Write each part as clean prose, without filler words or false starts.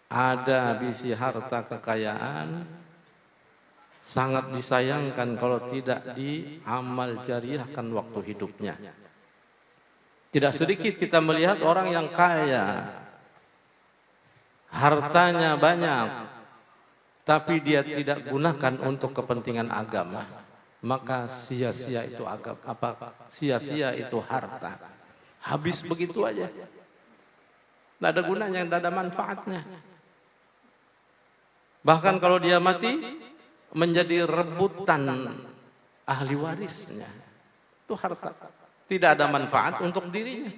ada bisi harta kekayaan, sangat disayangkan kalau tidak diamal jariahkan waktu hidupnya. Tidak sedikit kita melihat orang yang kaya, hartanya banyak, tapi dia tidak gunakan untuk kepentingan agama, maka sia-sia itu sia-sia itu harta. Habis begitu aja. Tidak ada gunanya, tidak ada manfaatnya. Bahkan kalau dia mati, menjadi rebutan ahli warisnya. Itu harta. Tidak ada manfaat untuk dirinya.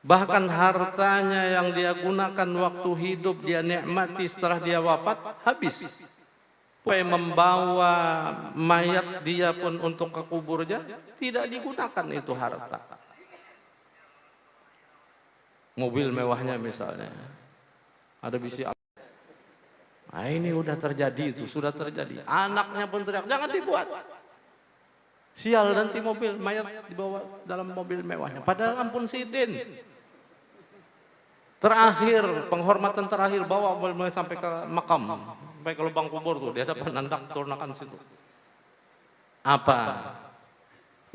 Bahkan hartanya yang dia gunakan waktu hidup, dia nikmati setelah dia wafat, habis. Supaya membawa mayat dia pun untuk ke kuburnya, tidak digunakan itu harta. Mobil mewahnya misalnya, ada bisi. Nah ini udah terjadi, itu sudah terjadi. Anaknya pun teriak, jangan dibuat. Sial nanti mobil mayat dibawa dalam mobil mewahnya. Padahal ampun sidin. Terakhir, penghormatan terakhir bawa mobil sampai ke makam, sampai ke lubang kubur tuh, di hadapan anak turunkan situ. Apa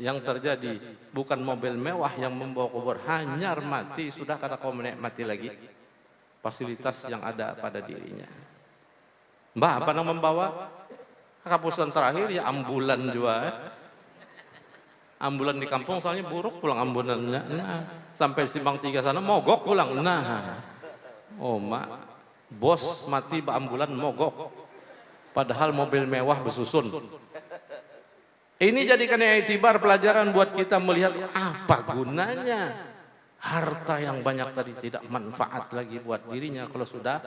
yang terjadi? Bukan mobil mewah yang membawa kubur, hanyar mati sudah, karena kau menikmati lagi fasilitas yang ada pada dirinya. Mbak, apa yang membawa? Kapusan terakhir ya ambulan juga. Ambulan di kampung soalnya buruk pulang ambulannya. Nah, sampai Simpang 3 sana mogok pulang. Nah, oh mak, bos mati ambulan mogok. Padahal mobil mewah besusun. Ini jadikan i'tibar, pelajaran buat kita melihat apa gunanya harta yang banyak tadi, tidak manfaat lagi buat dirinya kalau sudah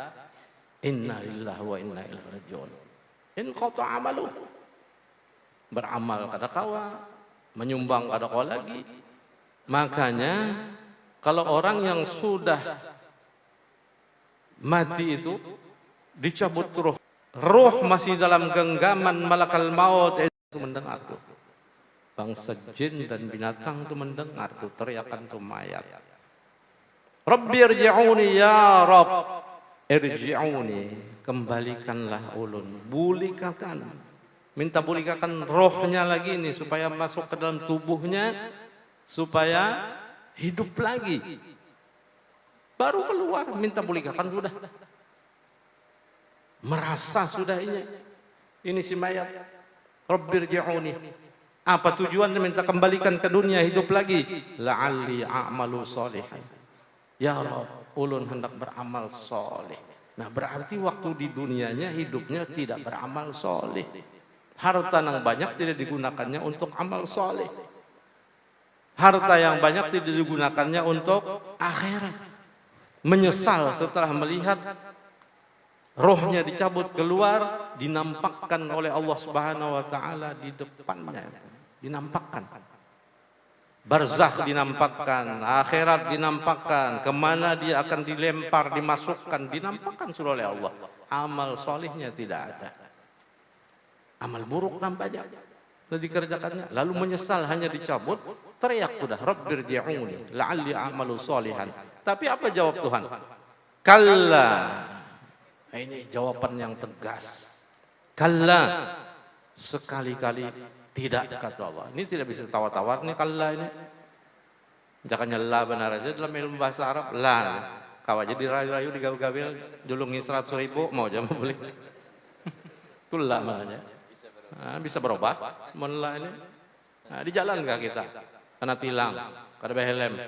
inna lillahi wa inna ilaihi raji'un. In qata amalu, beramal kada kawa, menyumbang kada kawa lagi. Makanya kalau orang yang sudah mati itu dicabut ruh masih dalam genggaman malakal maut, itu mendengar tuh. Bangsa jin dan binatang itu mendengar tuh teriakan tuh mayat. Rabbi irji'uni ya Rabb, irji'uni, kembalikanlah ulun, bulikakan, minta bulikakan rohnya lagi nih supaya masuk ke dalam tubuhnya, supaya hidup lagi. Baru keluar minta bulikakan sudah, merasa sudah ini si mayat. Rabbi irji'uni, apa tujuannya minta kembalikan ke dunia, hidup lagi? La'alli a'malu sholihan, ya Rabb, ulun hendak beramal soleh. Nah berarti waktu di dunianya hidupnya tidak beramal soleh. Harta yang banyak tidak digunakannya untuk amal soleh. Harta yang banyak tidak digunakannya untuk akhirat. Menyesal setelah melihat rohnya dicabut keluar, dinampakkan oleh Allah Subhanahu wa taala di depannya. Dinampakkan. Barzakh dinampakkan, akhirat dinampakkan, kemana dia akan dilempar, dimasukkan, dinampakkan sudah oleh Allah. Amal solihnya tidak ada. Amal buruk nampaknya dikerjakannya, lalu menyesal hanya dicabut, teriak sudah, Rabbirji'uni la'alli a'malu sholihan. Tapi apa jawab Tuhan? Kalla. Ini jawaban yang tegas. Kalla, sekali-kali tidak, kata Allah. Ini tidak bisa tawar-tawar nih kalla ini. Jangannya la benar aja dalam ilmu bahasa Arab, la. Kau aja dirayu-rayu, digabil-gabil, julungi 100.000 mau aja mau beli. Kulla makanya. Nah, bisa berubah. Menla ini. Nah, di jalan kah kita? Kena tilang, kada behelm.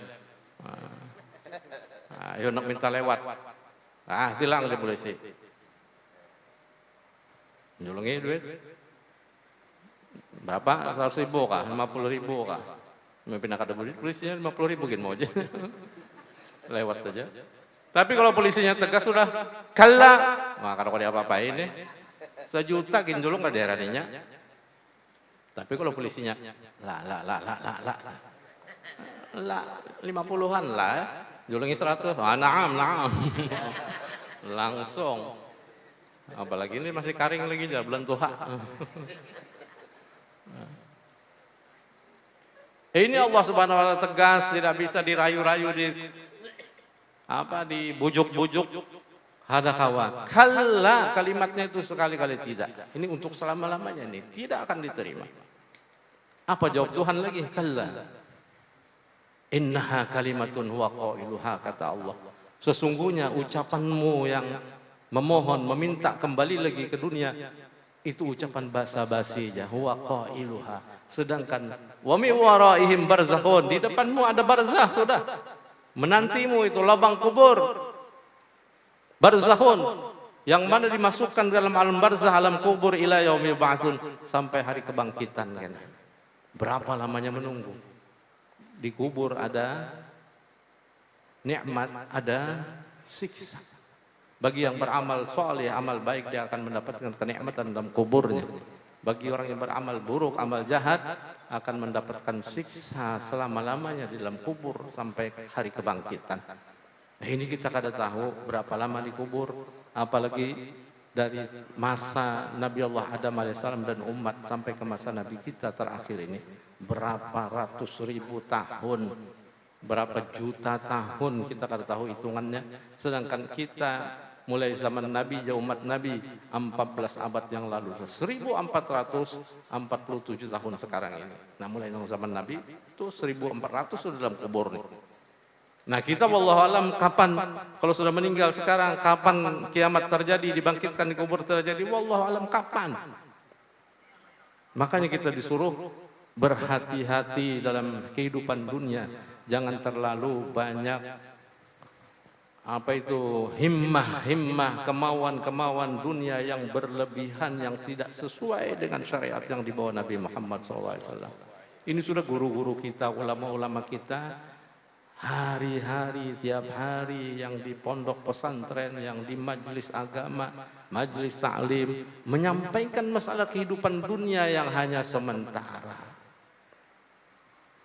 Nah, ayo nak minta lewat. Ah, tilang di polisi. Julungi duit. Berapa? 100.000 kah? 50.000 kah? Pindah kada duit, polisinya 50.000 gin mau aja. Lewat aja. Tapi kalau polisinya tegas sudah kalla, wah kada kau apa-apain nih. 1 juta gin dulu nggak daerahnya. Tapi kalau polisinya la 50-an lah, julungi 100, naam. Langsung. Apalagi ini masih karing lagi, bulan tuha. Ini Allah Subhanahu wa taala tegas, tidak bisa dirayu-rayu, dibujuk-bujuk. hadakawa. Kalla, kalimatnya itu sekali-kali tidak. Ini untuk selama-lamanya nih, tidak akan diterima. Apa jawab Tuhan lagi? Kalla. Innaha kalimatun huwa qailuha, kata Allah. Sesungguhnya ucapanmu yang memohon, meminta kembali lagi ke dunia, itu ucapan basa-basi aja. Huwa qailuha. Sedangkan wa mi waraihim barzakhun, di depanmu ada barzakh sudah. Menantimu itu lubang kubur. Barzakhun, yang mana dimasukkan dalam alam barzah, alam kubur, ila yaumil ba'tsun, sampai hari kebangkitan kan. Berapa lamanya menunggu? Di kubur ada nikmat, ada siksa. Bagi yang beramal saleh, amal baik, dia akan mendapatkan kenikmatan dalam kuburnya. Bagi orang yang beramal buruk, amal jahat, akan mendapatkan siksa selama-lamanya di dalam kubur sampai hari kebangkitan. Nah, ini kita kada tahu berapa lama di kubur, apalagi dari masa Nabi Allah Adam alaihissalam dan umat sampai ke masa Nabi kita terakhir ini, berapa ratus ribu tahun, berapa juta tahun, kita kada tahu hitungannya. Sedangkan kita mulai zaman Nabi, umat Nabi 14 abad yang lalu, 1447 tahun sekarang ini. Nah, mulai dari zaman Nabi itu 1400 sudah dalam kubur nih. Nah, kita wallahu alam kapan, kalau sudah meninggal sekarang, kapan kiamat terjadi, dibangkitkan di kubur terjadi, wallahu alam kapan. Makanya kita disuruh berhati-hati dalam kehidupan dunia, jangan terlalu banyak himmah, kemauan dunia yang berlebihan, yang tidak sesuai dengan syariat yang dibawa Nabi Muhammad SAW. Ini sudah guru-guru kita, ulama-ulama kita, hari-hari, tiap hari yang di pondok pesantren, yang di majelis agama, majelis taklim, menyampaikan masalah kehidupan dunia yang hanya sementara.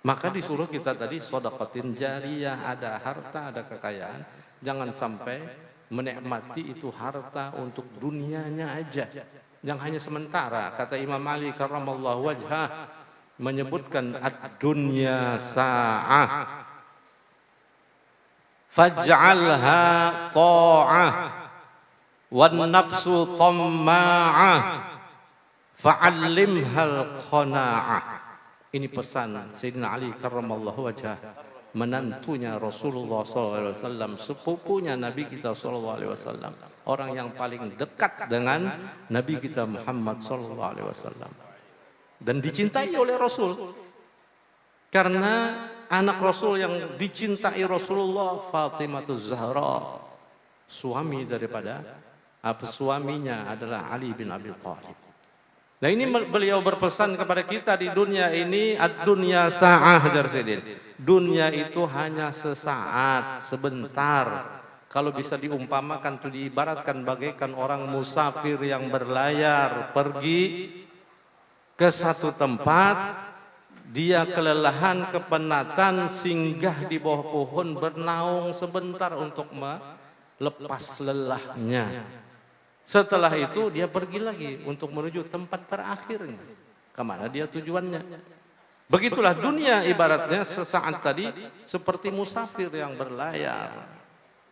Maka disuruh kita tadi sedekahtin jariyah, ada harta, ada kekayaan, jangan sampai menikmati itu harta untuk dunianya aja, yang hanya sementara. Kata Imam Ali karramallahu wajhah menyebutkan ad-dunya sa'ah faj'alha ta'ah wan nafsu tamma'ah fa'allimhal qana'ah. Ini pesan Sayyidina Ali karramallahu wajhah, menantunya Rasulullah SAW, sepupunya Nabi kita SAW, orang yang paling dekat dengan Nabi kita Muhammad SAW, dan dicintai oleh Rasul. Karena anak Rasul yang dicintai Rasulullah, Fatimahuz Zahra, suaminya adalah Ali bin Abi Thalib. Nah, ini beliau berpesan kepada kita di dunia ini, ad-dunya sa'ah jarsidin. Dunia itu hanya sesaat, sebentar. Kalau bisa diumpamakan, tuh diibaratkan bagaikan orang musafir yang berlayar pergi ke satu tempat. Dia kelelahan, kepenatan, singgah di bawah pohon, bernaung sebentar untuk melepas lelahnya. Setelah itu dia pergi lagi untuk menuju tempat terakhirnya, kemana dia tujuannya. Begitulah dunia ibaratnya sesaat tadi, seperti musafir yang berlayar,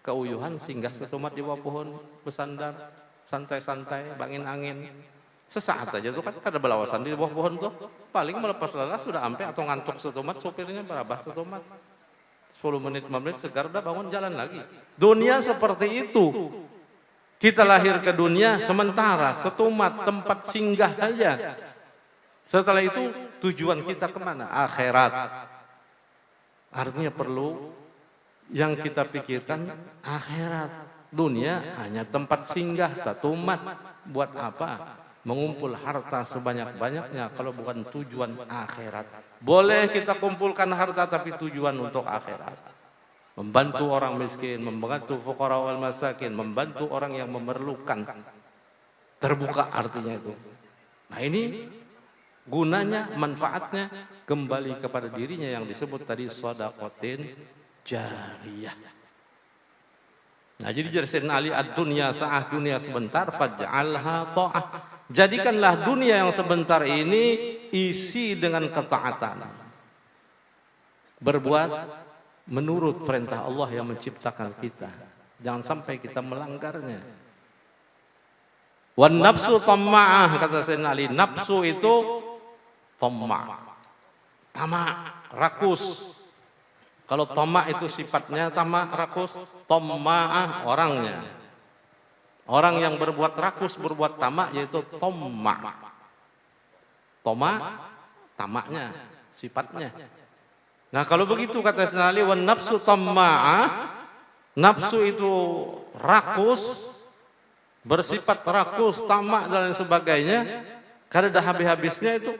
keuyuhan singgah setumat di bawah pohon, bersandar santai-santai, angin-angin. Sesaat aja tuh kan ada belawasan di bawah pohon tuh, paling melepas lelah sudah sampai, atau ngantuk setumat, sopirnya berabah setumat, 10 menit 5 menit segar udah bangun jalan lagi. Dunia seperti itu. Kita lahir ke dunia sementara, setumat, tempat singgah aja. Setelah itu tujuan kita kemana? Akhirat. Artinya perlu yang kita pikirkan akhirat. Dunia hanya tempat singgah, setumat. Buat apa? Mengumpul harta sebanyak-banyaknya kalau bukan tujuan akhirat. Boleh kita kumpulkan harta tapi tujuan untuk akhirat. Membantu orang miskin, membantu fuqara wal masakin, membantu orang yang memerlukan. Terbuka artinya itu. Nah, ini gunanya, manfaatnya kembali kepada dirinya yang disebut tadi shadaqatin jariyah. Nah, jadi dari Sayyidina Ali, ad-dunya sa'ah, dunia sebentar, faj'alha ta'ah. Jadikanlah dunia yang sebentar ini isi dengan ketaatan. Berbuat menurut perintah Allah yang menciptakan kita. Jangan sampai kita melanggarnya. Wan nafsu tamma'ah, kata Sayyidina Ali. Nafsu itu tamma', tamak, rakus. Kalau tamak itu sifatnya tamak, rakus. Tamma'ah orangnya. Orang yang berbuat rakus, berbuat tamak, yaitu tamma'. Toma, tamaknya, sifatnya. Nah kalau begitu kata Sayyidina Ali, wan nafsu tamma'ah, nafsu itu rakus, bersifat rakus, tamak dan lain sebagainya, karena dah habis-habisnya itu.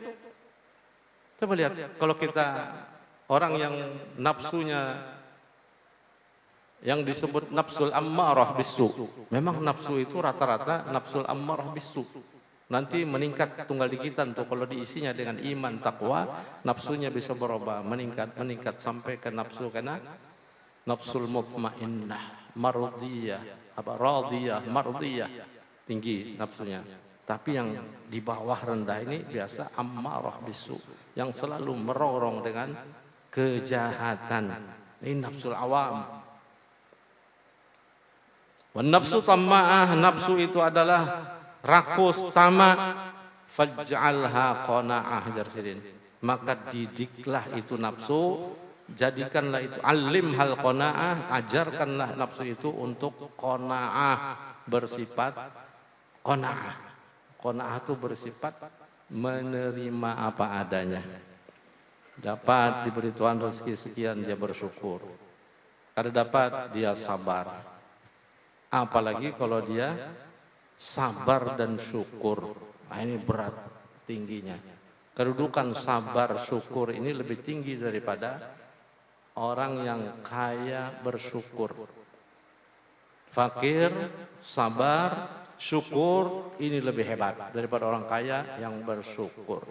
Coba lihat, kalau kita orang yang nafsunya yang disebut nafsul ammarah bisu, memang nafsu itu rata-rata nafsul ammarah bisu. Nanti meningkat tunggal dikitan tuh kalau diisinya dengan iman takwa, nafsunya bisa berubah, meningkat sampai ke nafsu kena nafsul mutmainnah, mardiyah, radiyah, mardiyah, tinggi nafsunya. Tapi yang di bawah rendah ini biasa ammarah bisu, yang selalu merorong dengan kejahatan. Ini nafsul awam. Wan nafsu tamma'ah, nafsu itu adalah rakus, tamak, faj'alha qana'ah, jarsidin. Maka didiklah itu nafsu, jadikanlah itu, alim hal qana'ah, ajarkanlah nafsu itu untuk qana'ah, bersifat qana'ah. Qana'ah itu bersifat menerima apa adanya. Dapat diberi Tuhan rezeki sekian, dia bersyukur. Kalau dapat, dia sabar. Apalagi kalau dia sabar dan syukur. Nah, ini berat tingginya. Kedudukan sabar syukur ini lebih tinggi daripada orang yang kaya bersyukur. Fakir, sabar, syukur ini lebih hebat daripada orang kaya yang bersyukur.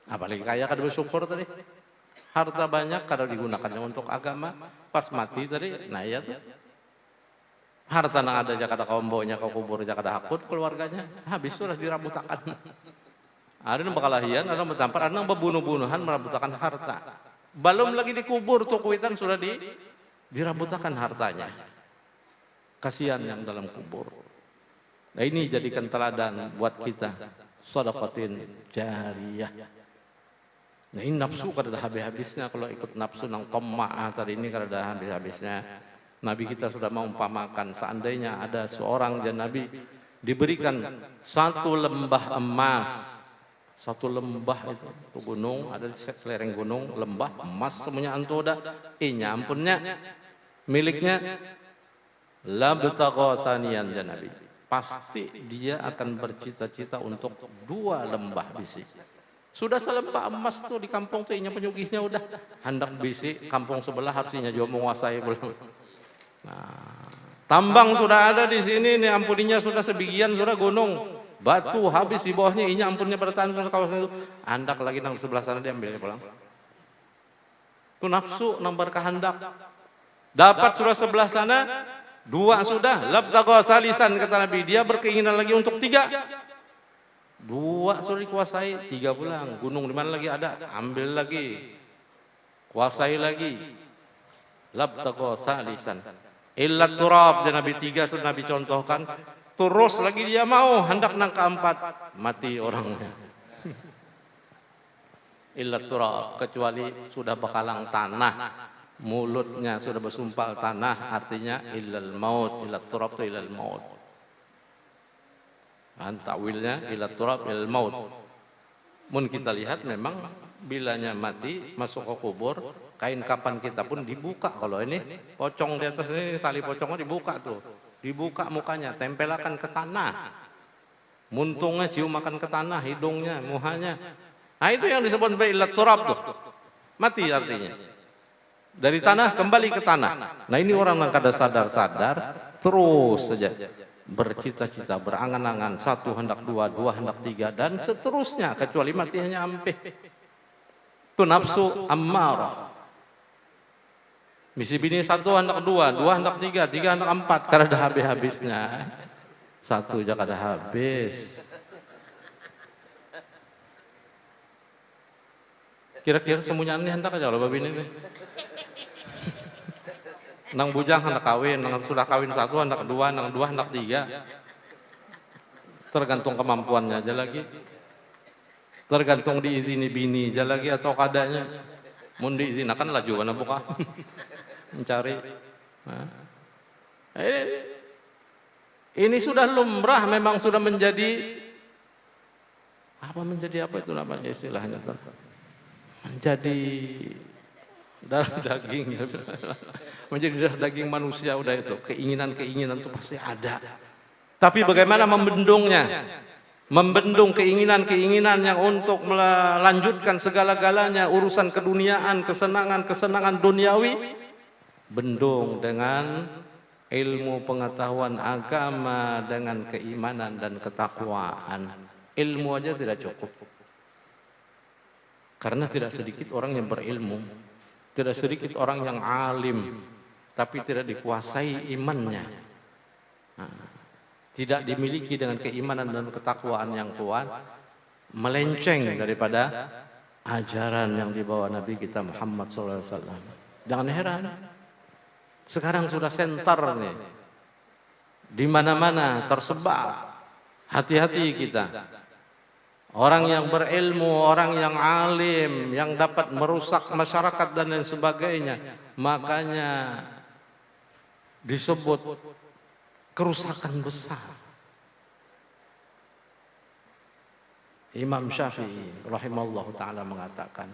Apalagi kaya kada bersyukur tadi. Harta banyak kada digunakannya untuk agama, pas mati tadi, nah iya tuh. Harta nang ada aja kada kombonya, kau kubur aja kada hakut keluarganya, habis sudah dirabutakan. Ada yang bakalahian, ada yang bertampar, ada yang berbunuh-bunuhan merabutakan harta. Belum lagi dikubur tuh kuitan sudah dirabutakan hartanya. Kasihan yang dalam kubur. Nah ini jadikan teladan buat kita, sedekatin jariyah. Nah ini nafsu kada ada habis-habisnya, kalau ikut nafsu nang tamma'ah tadi ini kada ada habis-habisnya. Nabi kita sudah mengumpamakan, seandainya ada seorang dan Nabi diberikan satu lembah emas, satu lembah itu gunung, ada di lereng gunung, lembah emas semuanya antu dah, nyampunnya miliknya, labtagha thaniyan dan Nabi, pasti dia akan bercita-cita untuk dua lembah bisi. Sudah selembah emas tuh di kampung tuh, inya penyugihnya udah hendak bisi, kampung sebelah harusnya juga menguasai belum. Nah, tambang sudah ada di sini nih, ampuninya sudah sebagian, sudah gunung, batu habis di bawahnya, ini ampunnya bertahan ke kawasan itu. Andak lagi nang sebelah sana diambil pulang. Itu nafsu nomor kehendak. Dapat sudah sebelah sana, dua sudah, labtagha salisan kata Nabi, dia berkeinginan lagi untuk tiga. Dua sudah dikuasai, tiga pulang. Gunung di mana lagi ada, ambil lagi, kuasai lagi. Labtagha salisan. Illa turab, dan Nabi tiga sudah Nabi contohkan. Terus lagi dia mau, hendak nang keempat, mati orangnya. Illa turab, kecuali sudah bekalang tanah, mulutnya sudah bersumpal tanah, artinya illal maut. Illa turab itu illal maut. Takwilnya illa turab illal maut. Mun kita lihat memang bilanya mati masuk ke kubur, kain kapan kita pun dibuka. Kalau ini pocong di atas ini, tali pocongnya dibuka tuh, dibuka mukanya, tempelakan ke tanah, muntungnya ciumakan ke tanah, hidungnya, muhanya. Nah itu yang disebut illat turab tuh, mati artinya. Dari tanah kembali ke tanah. Nah ini orang yang kada sadar-sadar terus saja bercita-cita, berangan-angan, satu hendak dua, dua hendak tiga, dan seterusnya, kecuali mati hanya ampeh. Itu nafsu ammarah. Misi bini satu hendak dua, dua hendak tiga, tiga hendak empat, karena dah habis-habisnya. Satu aja kada habis. Kira-kira semuanya ini hendak aja loh babi ini. Nang bujang hendak kawin, nang sudah kawin satu, hendak dua, nang dua, hendak tiga. Tergantung kemampuannya aja lagi. Tergantung diizini bini aja lagi atau kadanya. Mun diizinakan laju mana buka. Mencari. Nah. Ini sudah lumrah, memang sudah menjadi apa itu namanya istilahnya? Menjadi darah daging, menjadi darah daging manusia udah itu. Keinginan-keinginan itu pasti ada. Tapi bagaimana membendungnya? Membendung keinginan-keinginan yang untuk melanjutkan segala-galanya, urusan keduniaan, kesenangan duniawi, bendung dengan ilmu pengetahuan agama, dengan keimanan dan ketakwaan. Ilmu aja tidak cukup. Karena tidak sedikit orang yang berilmu, tidak sedikit orang yang alim, tapi tidak dikuasai imannya. Tidak dimiliki dengan keimanan dan ketakwaan yang kuat, melenceng daripada ajaran yang dibawa Nabi kita Muhammad SAW. Jangan heran, sekarang sudah sentar nih, di mana-mana tersebar. Hati-hati kita. Orang yang berilmu, orang yang alim, yang dapat merusak masyarakat dan lain sebagainya, makanya disebut kerusakan besar. Imam Syafi'i rahimallahu ta'ala mengatakan,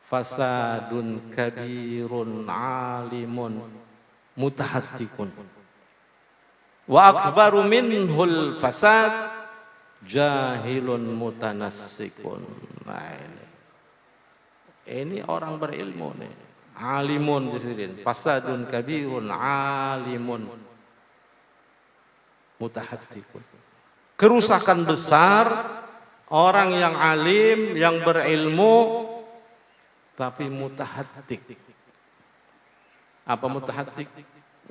fasadun kabirun alimun mutahattikun wa akbaru minhul fasad jahilun mutanassikun. Nah, ini orang berilmu nih, alimun di sini, fasadun kabirun alimun mutahattikun. Kerusakan besar, orang yang alim, yang berilmu tapi mutahattik. Apa mutahattik?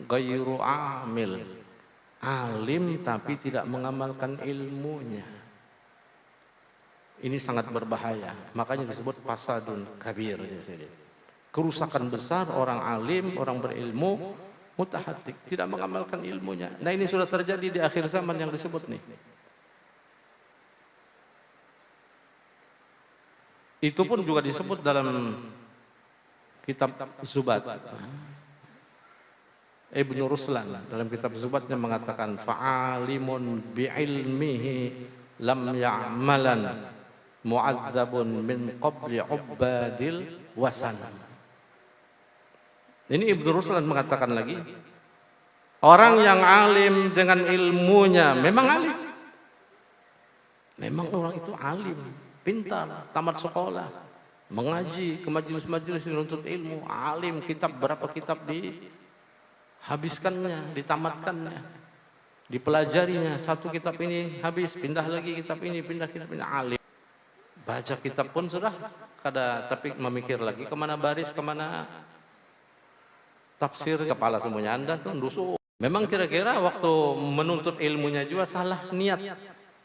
Ghairu amil. Alim tapi tidak mengamalkan ilmunya. Ini sangat berbahaya. Makanya disebut fasadun kabir di sini. Kerusakan besar, orang alim, orang berilmu mutahattik, tidak mengamalkan ilmunya. Nah, ini sudah terjadi di akhir zaman yang disebut nih. Itu pun juga disebut dalam kitab Zubat. Ibnu Ruslan dalam kitab Zubatnya mengatakan fa'alimun bi'ilmihi lam ya'malan mu'azzabun min qabli ubbadil wasan. Ini Ibnu Ruslan mengatakan lagi, orang yang alim dengan ilmunya, memang alim, memang orang itu alim, pintar, tamat sekolah, mengaji ke majelis-majelis menuntut ilmu, alim, kitab berapa kitab dihabiskannya, ditamatkannya, dipelajarinya. Satu kitab ini habis, pindah lagi kitab ini, pindah kitab ini, alim. Baca kitab pun sudah kada, tapi memikir lagi kemana baris, kemana tafsir, kepala semuanya Anda tuh nusuk. Memang kira-kira waktu menuntut ilmunya juga salah niat.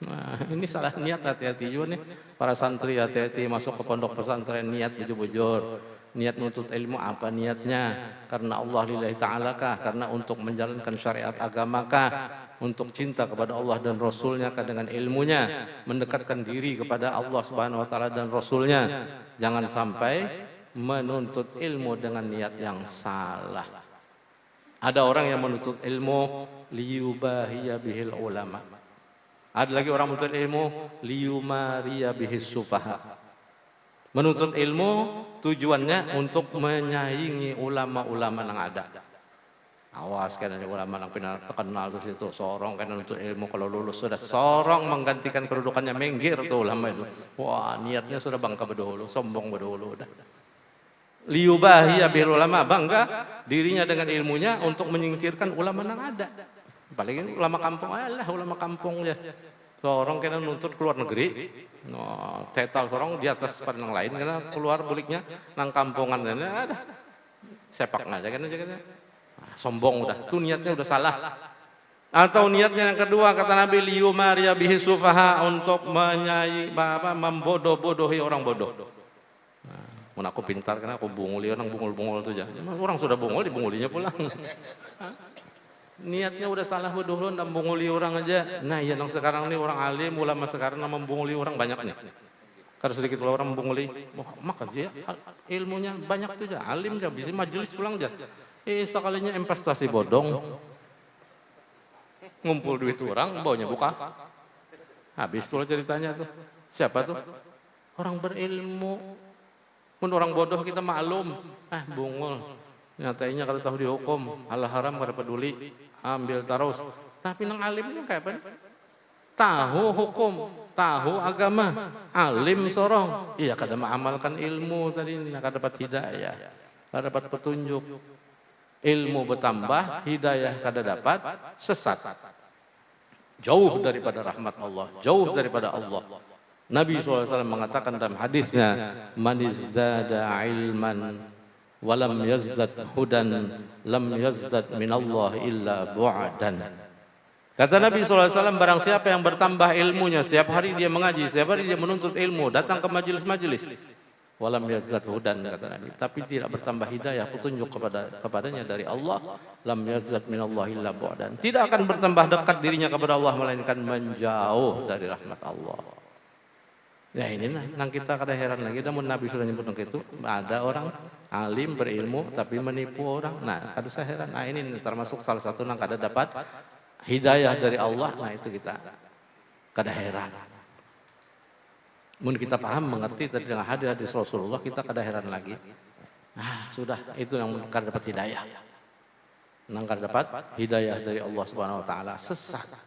Nah, ini salah niat, hati-hati juga nih para santri, hati-hati masuk ke pondok pesantren, niat bujur-bujur. Niat menuntut ilmu apa niatnya? Karena Allah lillahi ta'ala kah? Karena untuk menjalankan syariat agama kah? Untuk cinta kepada Allah dan Rasulnya kah dengan ilmunya? Mendekatkan diri kepada Allah subhanahu wa ta'ala dan Rasulnya. Jangan sampai menuntut ilmu dengan niat yang salah. Ada orang yang menuntut ilmu liyubahiya bihil ulama. Ada lagi orang menuntut ilmu liyumariya bihis sufaha. Menuntut ilmu tujuannya untuk menyaingi ulama-ulama yang ada. Awas kan ulama yang pernah terkenal di situ, sorong kan menuntut ilmu, kalau lulus sudah sorong menggantikan kedudukannya, minggir tuh ulama itu. Wah, niatnya sudah bangka berdahulu, sombong berdahulu udah. Liyubahiya bil ulama, bangga dirinya dengan ilmunya untuk menyingkirkan ulama yang ada. Paling ulama kampung, alah ulama kampung ya. Sorong kena nuntut keluar negeri, no, tetal sorong di atas pada yang lain karena keluar buliknya nang kampungan dan ada sepak aja kan aja kan. Sombong udah, tuh niatnya udah salah. Atau niatnya yang kedua kata Nabi liyumariya bihi sufaha, untuk membodoh-bodohi orang bodoh. Mun aku pintar karena aku bunguli orang bungul-bungul tuh aja. Orang sudah bungul dibungulinya pulang. Niatnya udah salah beduhun dan bunguli orang aja. Nah, ya nang sekarang ini orang alim, ulama sekarang nama membunguli orang banyak nih. Karena sedikit orang membunguli, maka dia ilmunya banyak tuh aja, alim aja, bisa majelis pulang aja. Sekalinya investasi bodong, ngumpul duit orang, baunya buka. Habis tuh ceritanya tuh. Siapa tuh? Orang berilmu. Pun orang bodoh kita maklum, bungul. Nyatanya kalau tahu dihukum, halal haram kada peduli, ambil terus. Tapi nang alimnya kayak apa? Tahu hukum, tahu agama, alim sorong. Iya kada mengamalkan ilmu tadi, kada dapat hidayah, kada dapat petunjuk. Ilmu bertambah, hidayah kada dapat, sesat. Jauh daripada rahmat Allah, jauh daripada Allah. Nabi SAW mengatakan dalam hadisnya, man izdada ilman walam yazdad hudan lam yazdad minallah illa bu'adan. Kata Nabi SAW, barang siapa yang bertambah ilmunya, setiap hari dia mengaji, setiap hari dia menuntut ilmu, datang ke majelis-majelis, walam yazdad hudan, kata Nabi, tapi tidak bertambah hidayah, petunjuk kepadanya dari Allah, lam yazdad minallah illa bu'adan, tidak akan bertambah dekat dirinya kepada Allah, melainkan menjauh dari rahmat Allah. Ya ini nang kita kada heran lagi, namun Nabi sudah nyebut itu, ada orang alim berilmu tapi menipu orang. Nah, kada usah heran. Nah, ini termasuk salah satu nang kada dapat hidayah dari Allah. Nah, itu kita kada heran. Mun kita paham mengerti tadi dengan hadis Rasulullah, kita kada heran lagi. Nah, sudah itu yang kada dapat hidayah. Nang kada dapat hidayah dari Allah Subhanahu wa taala, sesat.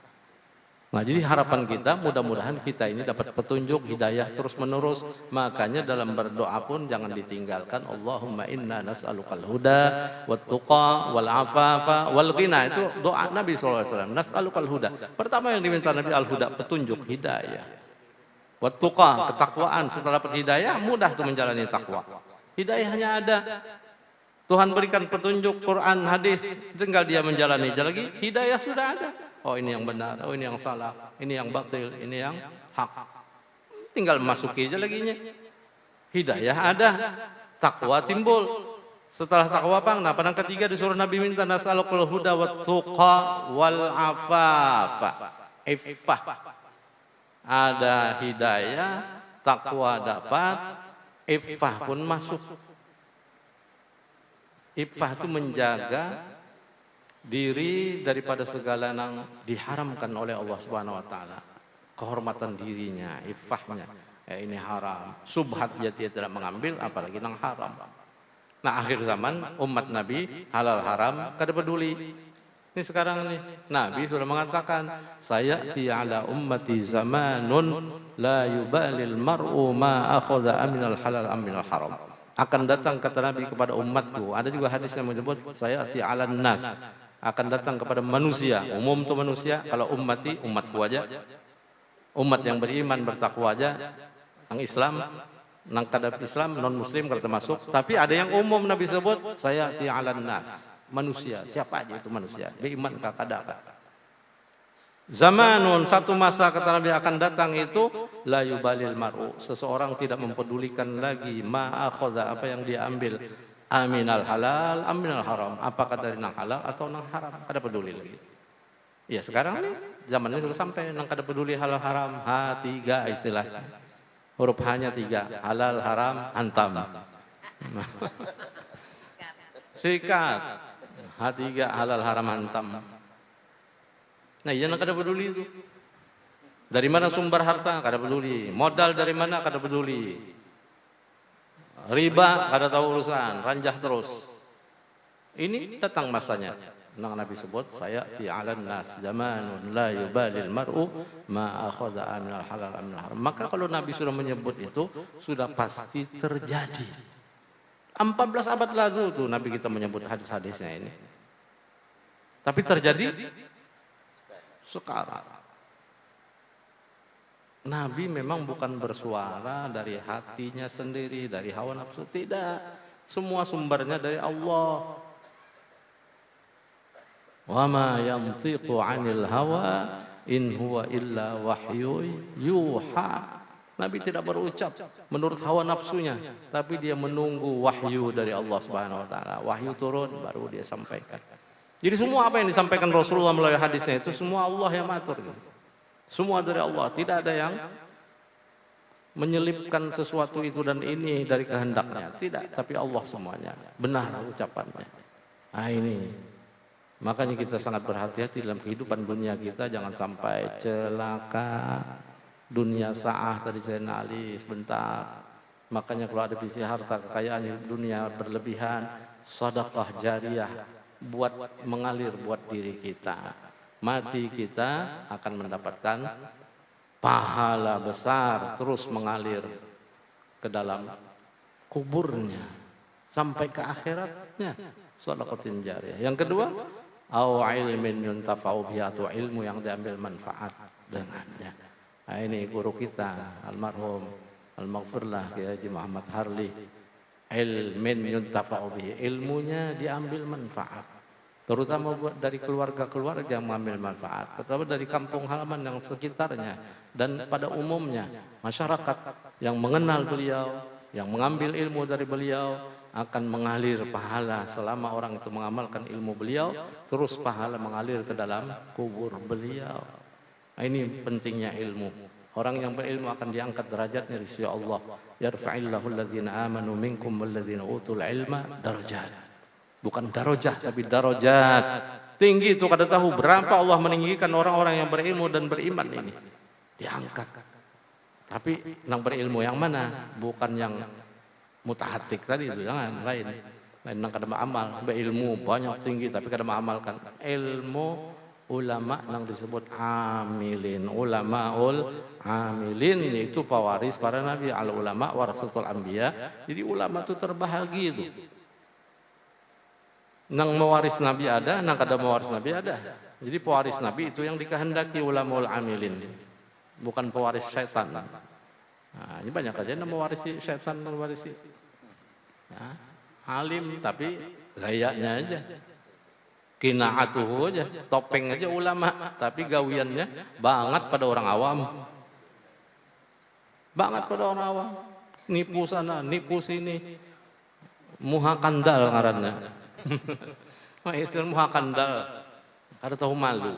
Nah, jadi harapan kita mudah-mudahan kita ini dapat petunjuk hidayah terus-menerus. Makanya dalam berdoa pun jangan ditinggalkan. Allahumma inna nas'alukal huda wat tuqa wal afafa wal ghina. Itu doa Nabi SAW. Nas'alukal huda. Pertama yang diminta Nabi al-huda, petunjuk hidayah. Wat tuqa, ketakwaan. Setelah dapat hidayah mudah tuh menjalani takwa. Hidayahnya ada. Tuhan berikan petunjuk Quran, hadis, tinggal dia menjalani. Lagi hidayah sudah ada. Oh ini yang benar, oh ini yang salah, ini yang batil, ini yang hak. Tinggal masuki aja laginya. Hidayah ada, takwa timbul. Setelah takwa bang, nah pada ketiga disuruh Nabi minta nas'alukal huda wat tuqa wal afafa. Iffah. Ada hidayah, takwa dapat, iffah pun masuk. Iffah itu menjaga diri daripada segala yang diharamkan oleh Allah Subhanahu wa taala. Kehormatan dirinya, iffahnya. Ini haram. Subhat dia tidak mengambil, apalagi nang haram. Nah, akhir zaman umat Nabi halal haram kada peduli. Ini sekarang nih Nabi sudah mengatakan, sayati ala ummati zamanun la yubalil mar'u ma akhadha aminal halal aminal haram. Akan datang kata Nabi kepada umatku. Ada juga hadis yang menyebut sayati ala nas. Akan datang kepada manusia, umum tuh manusia, kalau ummati, umatku aja, umat yang beriman, bertakwa aja, yang Islam, nang kadap Islam, non muslim kalau termasuk, tapi ada yang umum Nabi sebut, saya ti'alan nas, manusia, siapa aja itu manusia, beriman kakada. Zamanun, satu masa kata Nabi akan datang itu, la yubalil mar'u, seseorang tidak mempedulikan lagi, ma'akhadha, apa yang dia ambil, aminal halal, aminal haram. Apakah dari nang halal atau nang haram? Kada peduli lagi. Ya sekarang nih zamannya sudah sampai nang kada peduli halal haram. H3 istilahnya. Huruf H-nya 3. Halal haram hantam. Sikat. H3 halal haram hantam. Nah, iya nang kada peduli itu. Dari mana sumber harta? Kada peduli. Modal dari mana? Kada peduli. Riba kada tahu urusan, ranjah terus. Ini datang masanya. Nang Nabi sebut, saya ti'alan nas zamanun la yubalil mar'u ma akhadha aminal halal aminal haram. Maka kalau Nabi sudah menyebut itu, sudah pasti terjadi. 14 abad lalu tuh Nabi kita menyebut hadis-hadisnya ini. Tapi terjadi sekarang. Nabi memang bukan bersuara dari hatinya sendiri, dari hawa nafsu, tidak. Semua sumbernya dari Allah. Wa ma yantiqu 'anil hawa in huwa illa wahyu yuha. Nabi tidak berucap menurut hawa nafsunya, tapi dia menunggu wahyu dari Allah Subhanahu wa taala. Wahyu turun baru dia sampaikan. Jadi semua apa yang disampaikan Rasulullah melalui hadisnya itu semua Allah yang atur. Semua dari Allah, tidak ada yang menyelipkan sesuatu itu dan ini dari kehendaknya. Tidak, tapi Allah semuanya. Benar ucapannya. Nah ini, makanya kita sangat berhati-hati dalam kehidupan dunia kita. Jangan sampai celaka. Dunia sa'ah tadi Sayyidina Ali sebentar. Makanya kalau ada visi harta kekayaan dunia berlebihan, sedekah jariyah buat mengalir buat diri kita. Mati kita akan mendapatkan pahala besar terus mengalir ke dalam kuburnya sampai ke akhiratnya. Sedekatin jariyah. Yang kedua, au ilmin yuntafa'u bihi, atau ilmu yang diambil manfaat dengannya. Nah, ini guru kita almarhum al-maghfirlah Kiai Haji Muhammad Harli. Ilmin yuntafa'u bihi, ilmunya diambil manfaat. Terutama buat dari keluarga-keluarga yang mengambil manfaat, terutama dari kampung halaman yang sekitarnya dan pada umumnya masyarakat yang mengenal beliau, yang mengambil ilmu dari beliau akan mengalir pahala selama orang itu mengamalkan ilmu beliau, terus pahala mengalir ke dalam kubur beliau. Nah, ini pentingnya ilmu. Orang yang berilmu akan diangkat derajatnya di sisi Allah. Yarfa'illahu alladhina amanu minkum walladhina utul ilma darajat. Bukan darajah tapi darajat. Tinggi itu, kada tahu berapa Allah meninggikan orang-orang yang berilmu dan beriman ini. Diangkat. Tapi yang berilmu yang mana? Bukan yang mutahatik tadi itu, jangan lain. Lain yang kada amal, berilmu banyak tinggi tapi kada amalkan. Ilmu ulama yang disebut amilin, ulamaul amilin, yaitu pewaris para nabi. Al ulama warasatul anbiya. Jadi ulama itu terbahagia itu. Nang mewaris nabi ada, nang kada mewaris nabi ada. Jadi pewaris nabi itu yang dikehendaki ulamaul amilin, bukan pewaris syaitan. Nah, ini banyak aja yang mewarisi syaitan, mewarisi. Nah, alim tapi gayanya aja. Kinaatuhu aja, topeng aja ulama, tapi gawiannya banget pada orang awam. Banget pada orang awam. Nipu sana, nipu sini. Muha kandal ngarannya. Wah, istilah muha kandal. Ada tahu malu.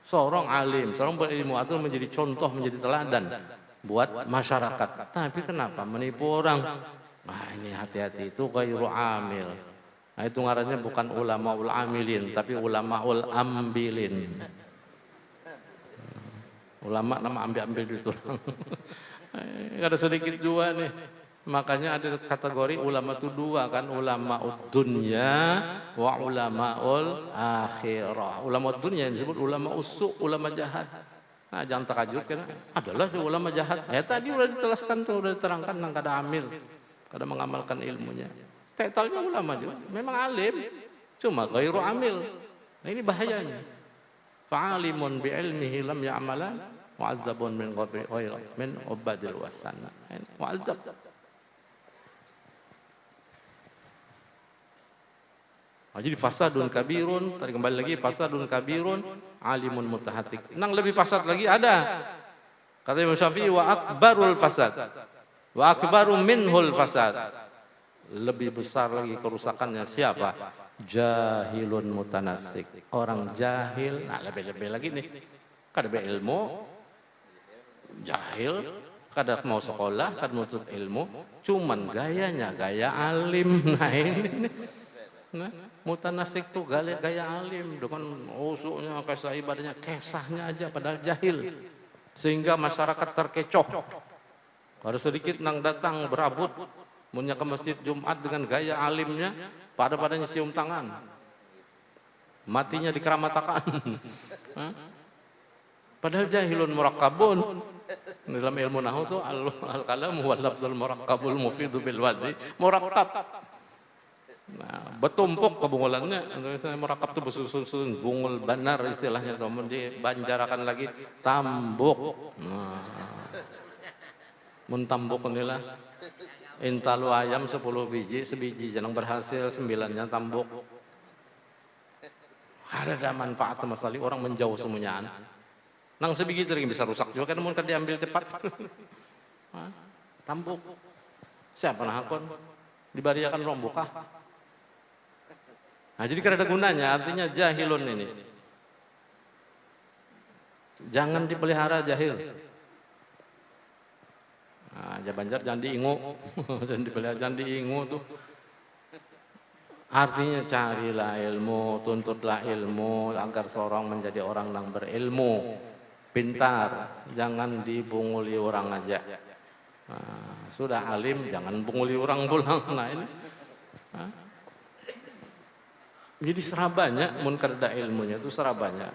Seorang alim, seorang berilmu atau menjadi contoh, menjadi teladan buat masyarakat. Tapi kenapa menipu orang? Nah, ini hati-hati, itu ghairu amil. Nah, itu ngarannya bukan ulamaul amilin, tapi ulamaul ambilin. Ulama nama ambil-ambil itu. Ada sedikit dua nih. Makanya ada kategori ulama itu dua kan, ulamaud dunya wa ulamaul akhirah. Ulama dunya yang disebut ulama usuk, ulama jahat. Nah, jangan terkejut kan, adalah ulama jahat. Ya tadi udah ditelaskan tuh, udah diterangkan nang kada amil, kada mengamalkan ilmunya. Tetalnya ulama juga, memang alim, cuma ghairu amil. Nah, ini bahayanya. Fa'alimun bi ilmihi lam ya'malan mu'azzabun min qabri ghairi min ubadil wasana. Mu'azzab. Nah, jadi fasadun kabirun, tadi kembali lagi fasadun kabirun, alimun mutahatik. Nang lebih fasad lagi ada. Kata Imam Syafi'i, wa akbarul fasad, wa akbaru minhul fasad. Lebih besar lagi kerusakannya siapa? Jahilun mutanasik. Orang jahil, nah lebih-lebih lagi nih. Kada berilmu, jahil, kada mau sekolah, kada menuntut ilmu, cuman gayanya gaya alim. Nah ini. Nah, mutanasik tuh gaya alim dengan usuknya, kisah ibadahnya, kisahnya aja padahal jahil. Sehingga masyarakat terkecoh. Ada sedikit nang datang berabut munya ke masjid Jumat dengan gaya alimnya, pada-padanya cium tangan. Matinya dikeramatakan. Padahal jahilun murakkabun. Dalam ilmu nahwu itu al-kalam wal lafzul murakkabul mufidu bil wadi murakkab. Nah, betumpuk kebungulannya. Murakkab itu bersusun-susun, bungul banar istilahnya, kemudian dibanjarakan lagi tambuk. Nah, mentambuk inilah. Intalu ayam 10 biji, sebiji jangan berhasil, 9-nya tambuk. Ada manfaat sama sekali, orang menjauh semuanya. Nang sebiji itu bisa rusak juga kan, mungkin diambil cepat. Tambuk. Siapa nah hakon? Dibariakan rombokah? Nah, jadi kada ada gunanya, artinya jahilun ini. Jangan dipelihara jahil. Nah, Banjar jangan diingu, jangan dipelihara, jangan diingu tuh. Artinya carilah ilmu, tuntutlah ilmu agar seorang menjadi orang yang berilmu, pintar, jangan dibunguli orang aja. Nah, sudah alim, jangan bunguli orang pulang. Nah ini, jadi serabanya, mun kada ilmunya itu serabanya,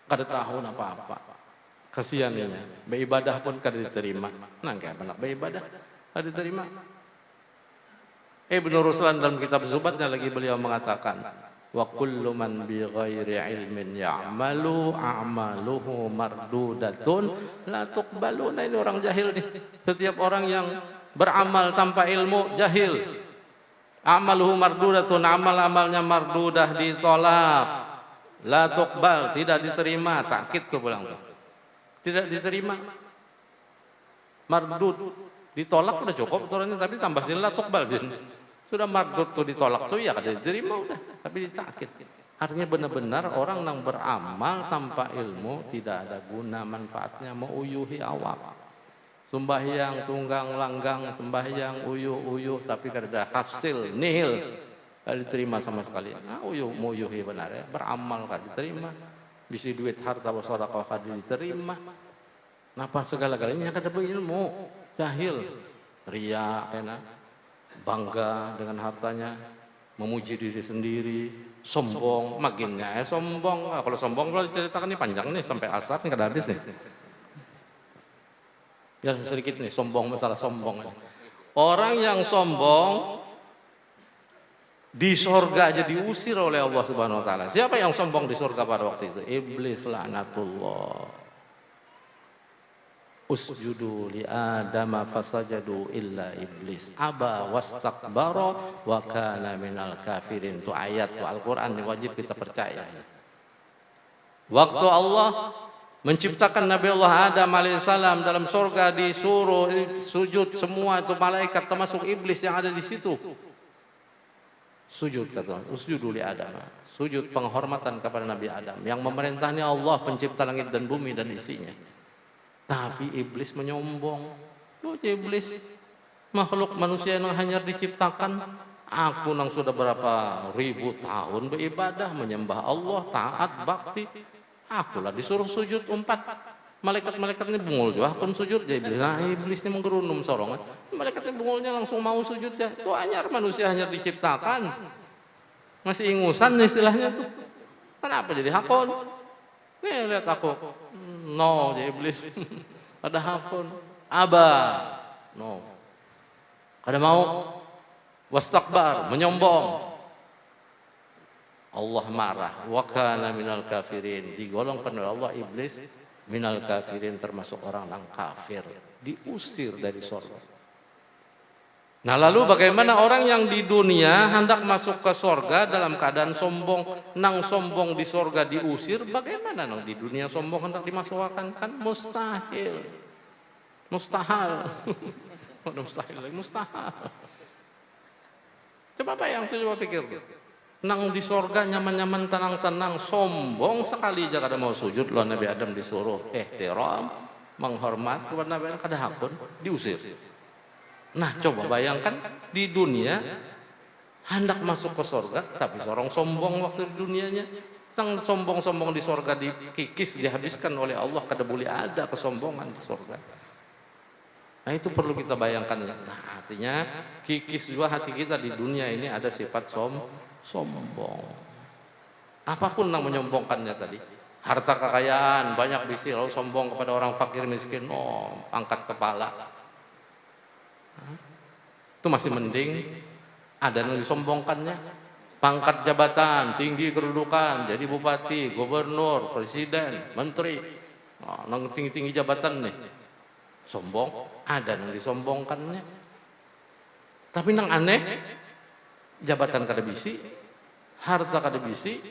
kada tahu apa-apa. Kasihan ini, beribadah pun kada diterima. Nah kayak anak beribadah kada diterima. Ibnu Ruslan dalam kitab Zubatnya lagi beliau mengatakan, wa kullu man bi ghairi ilmin ya'malu a'maluhu mardudatun la tuqbalu. Nah ini orang jahil nih. Setiap orang yang beramal tanpa ilmu jahil. Amaluhu mardudatun, amal-amalnya mardudah, ditolak. La tuqbal, tidak diterima. Takkid tuh pulang tuh. Tidak diterima. Mardud, ditolak udah cukup turunnya, tapi tambah sini la tuqbal sini. Sudah mardud tuh ditolak tuh ya kada diterima udah, tapi ditakit. Artinya benar-benar orang yang beramal tanpa ilmu tidak ada guna manfaatnya, mau uyuhi awak. Sembahyang tunggang langgang, sembahyang uyuh tapi kada ada hasil, nihil. Kada diterima sama sekali. Nah, uyuhi benar ya, beramal kada diterima. Bisi duit harta bersedekah kada diterima. Napa segala-galanya kada berilmu, jahil, riya enak. Bangga dengan hartanya, memuji diri sendiri, sombong, makinnya sombong. Kalau sombong kalau diceritakan ini panjang nih sampai asar nih kada habis nih. Ya sedikit nih sombong, masalah sombong. Orang yang sombong di sorga aja diusir oleh Allah Subhanahu Wa Taala. Siapa yang sombong di sorga pada waktu itu? Iblis laknatullah. Usjudu li Adama fasajadu illa iblis aba wastakbara wa kana minal kafirin. Itu ayat tuh Al-Quran yang wajib kita percaya. Waktu Allah menciptakan Nabi Allah Adam alaihissalam dalam surga, disuruh sujud semua itu malaikat termasuk iblis yang ada di situ. Sujud kata usjudu li Adam. Sujud penghormatan kepada Nabi Adam yang memerintahnya Allah pencipta langit dan bumi dan isinya. Tapi iblis menyombong. Oh, iblis makhluk manusia yang hanya diciptakan. Aku nang sudah berapa ribu tahun beribadah, menyembah Allah, taat, bakti. Akulah disuruh sujud 4. Malaikat-malaikatnya bungul juga, pun sujud. Jadi iblis, nah iblisnya menggerunum sorongan. Malaikatnya bungulnya langsung mau sujud ya. Itu hanya manusia hanya diciptakan. Masih ingusan istilahnya tuh. Kenapa jadi hakon? Nih lihat aku. No, jadi iblis. Padahal pun aba. No. Kada mau. Wastakbar, menyombong. Allah marah. Wa kana minal kafirin. Digolongkan oleh Allah iblis minal kafirin, termasuk orang yang kafir. Diusir dari surga. Nah lalu bagaimana orang yang di dunia hendak masuk ke sorga dalam keadaan sombong, nang sombong di sorga diusir, bagaimana nang di dunia sombong hendak dimasukkan? Kan mustahil, mustahil, mustahil. Coba bayang tuh, coba pikir, nang di sorga nyaman-nyaman, tenang-tenang, sombong sekali aja kada mau sujud. Loh Nabi Adam disuruh ihtiram, menghormat kepada Nabi Adam, kada hakun, diusir. Nah coba bayangkan di dunia hendak masuk ke sorga, tapi seorang sombong waktu di dunianya. Sang sombong-sombong di sorga dikikis, dihabiskan oleh Allah, kada boleh ada kesombongan di sorga. Nah itu perlu kita bayangkan. Nah artinya kikis juga hati kita di dunia ini ada sifat sombong. Apapun yang menyombongkannya tadi. Harta kekayaan banyak bisi, lalu sombong kepada orang fakir miskin, oh angkat kepala. Itu masih mending ada yang disombongkannya. Pangkat jabatan, tinggi kedudukan, jadi bupati, gubernur, presiden, menteri, nang tinggi-tinggi jabatan nih, sombong, ada yang disombongkannya. Tapi nang aneh, jabatan kada bisi, harta kada bisi,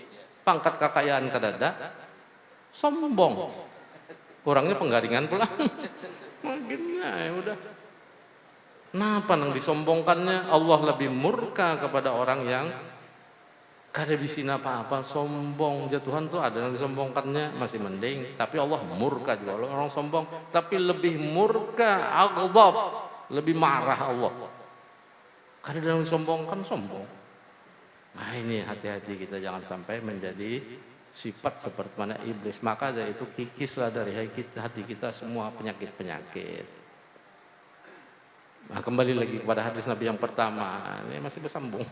pangkat kekayaan kada ada, sombong. Orangnya penggaringan pula. begini ya udah. Kenapa nang disombongkannya? Allah lebih murka kepada orang yang kada bisin apa-apa, sombong. Tuhan tuh ada yang disombongkannya masih mending, tapi Allah murka juga orang sombong, tapi lebih murka, aghdab, lebih marah Allah. Kada yang disombongkan sombong. Nah ini hati-hati kita jangan sampai menjadi sifat seperti mana iblis. Maka dari itu kikislah dari hati kita semua penyakit-penyakit. Nah, kembali lagi kepada hadis Nabi yang pertama, ini masih bersambung.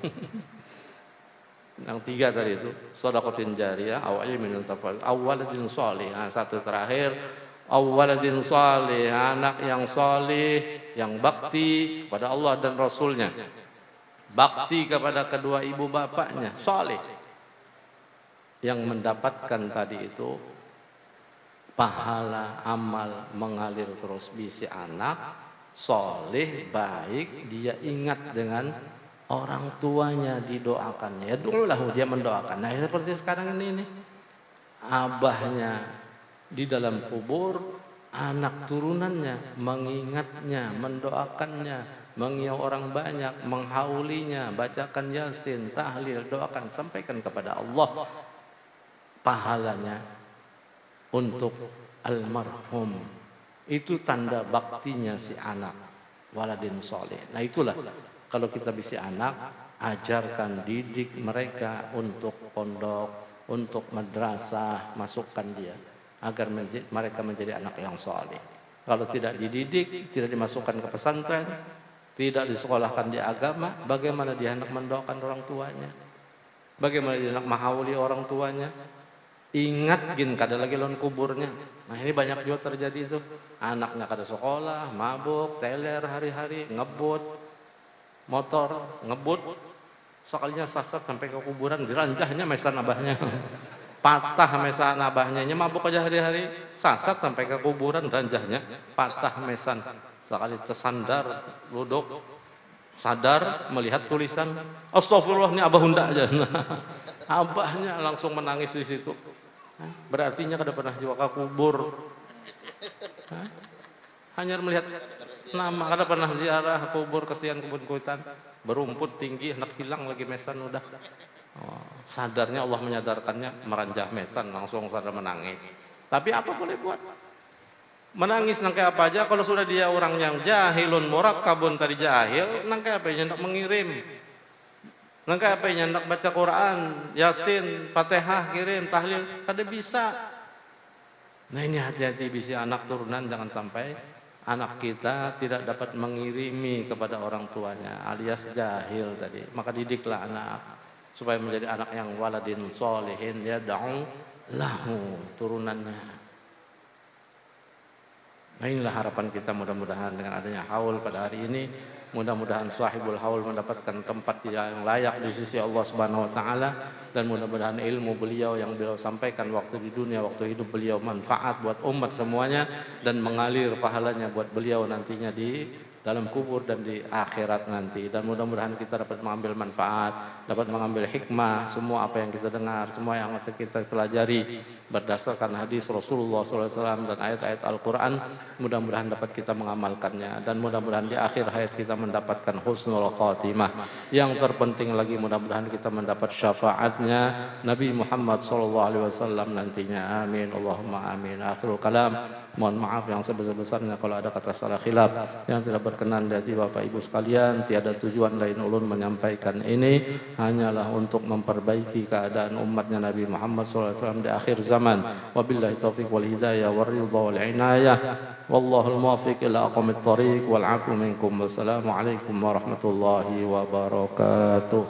Yang tiga tadi itu, shadaqatin jariyah, aw ilmin yuntafa'u, aw waladin shalih. Nah, satu terakhir, aw waladin shalih, anak yang salih, yang bakti kepada Allah dan Rasulnya. Bakti kepada kedua ibu bapaknya, salih. Yang mendapatkan tadi itu pahala amal mengalir terus bisi anak soleh, baik, dia ingat dengan orang tuanya, didoakannya. Ya dululah dia mendoakan. Nah seperti sekarang ini nih, abahnya di dalam kubur, anak turunannya mengingatnya, mendoakannya, mengiau orang banyak, menghaulinya, bacakan yasin, tahlil, doakan, sampaikan kepada Allah pahalanya untuk almarhum. Itu tanda baktinya si anak, waladin soleh. Nah itulah kalau kita bisa anak, ajarkan, didik mereka untuk pondok, untuk madrasah, masukkan dia agar mereka menjadi anak yang soleh. Kalau tidak dididik, tidak dimasukkan ke pesantren, tidak disekolahkan di agama, bagaimana dia hendak mendoakan orang tuanya? Bagaimana dia hendak menghauli orang tuanya? Ingat gin kada lagi lawan kuburnya. Nah ini banyak juga terjadi itu. Anaknya kada sekolah, mabuk, teler hari-hari, ngebut, motor, ngebut. Sekalinya sasat sampai ke kuburan, diranjahnya mesan abahnya. Patah mesan abahnya, mabuk aja hari-hari. Sasat sampai ke kuburan, ranjahnya patah mesan. Sekali tersandar, luduk, sadar melihat tulisan, astagfirullah ini abah hunda aja. Abahnya langsung menangis di situ. Berartinya kada pernah juga ke kubur. Hanya melihat nama, kada pernah ziarah kubur, kesian kebun kuitan, berumput tinggi, hendak hilang lagi mesan udah. Sadarnya Allah menyadarkannya, meranjah mesan, langsung sadar menangis. Tapi apa boleh buat? Menangis nang kayak apa aja kalau sudah dia orang yang jahilun murakkabun tadi jahil, nang kayak apa hendak mengirim. Nang kayak apa hendak baca Quran, Yasin, Fatihah, kirim, tahlil, kada bisa. Nah ini hati-hati bisa anak turunan, jangan sampai anak kita tidak dapat mengirimi kepada orang tuanya alias jahil tadi. Maka didiklah anak supaya menjadi anak yang waladin sholihin yad'u lahu turunannya. Nah inilah harapan kita, mudah-mudahan dengan adanya haul pada hari ini, mudah-mudahan sahibul haul mendapatkan tempat yang layak di sisi Allah Subhanahu wa taala, dan mudah-mudahan ilmu beliau yang beliau sampaikan waktu di dunia, waktu hidup beliau manfaat buat umat semuanya dan mengalir pahalanya buat beliau nantinya di dalam kubur dan di akhirat nanti. Dan mudah-mudahan kita dapat mengambil manfaat, dapat mengambil hikmah semua apa yang kita dengar, semua yang kita pelajari berdasarkan hadis Rasulullah SAW dan ayat-ayat Al-Quran. Mudah-mudahan dapat kita mengamalkannya, dan mudah-mudahan di akhir hayat kita mendapatkan husnul khatimah. Yang terpenting lagi, mudah-mudahan kita mendapat syafaatnya Nabi Muhammad SAW nantinya. Amin, Allahumma amin. Akhirul kalam, mohon maaf yang sebesar-besarnya kalau ada kata salah khilaf yang tidak berkenan di hati Bapak Ibu sekalian. Tiada tujuan lain ulun menyampaikan ini hanyalah untuk memperbaiki keadaan umatnya Nabi Muhammad SAW di akhir zaman. Wabillahi taufiq wal hidayah wal ridha wal inayah. Wallahul muwaffiq ila aqwamit thariq wal 'afwu minkum. Wassalamu alaikum warahmatullahi wabarakatuh.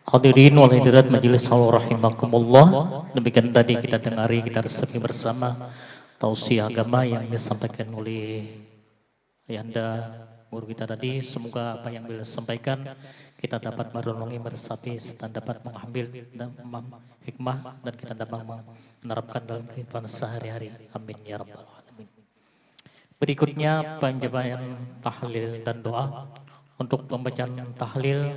Hadirin wal hadirat majelis haul rahimakumullah. Demikian tadi kita dengari, kita resapi bersama tausiah agama yang disampaikan oleh Ayahanda guru kita tadi. Semoga apa yang beliau sampaikan kita dapat merenungi, meresapi, serta dapat mengambil dan hikmah, dan kita dapat menerapkan dalam kehidupan sehari-hari. Amin ya rabbal alamin. Berikutnya penyampaian tahlil dan doa. Untuk pembacaan tahlil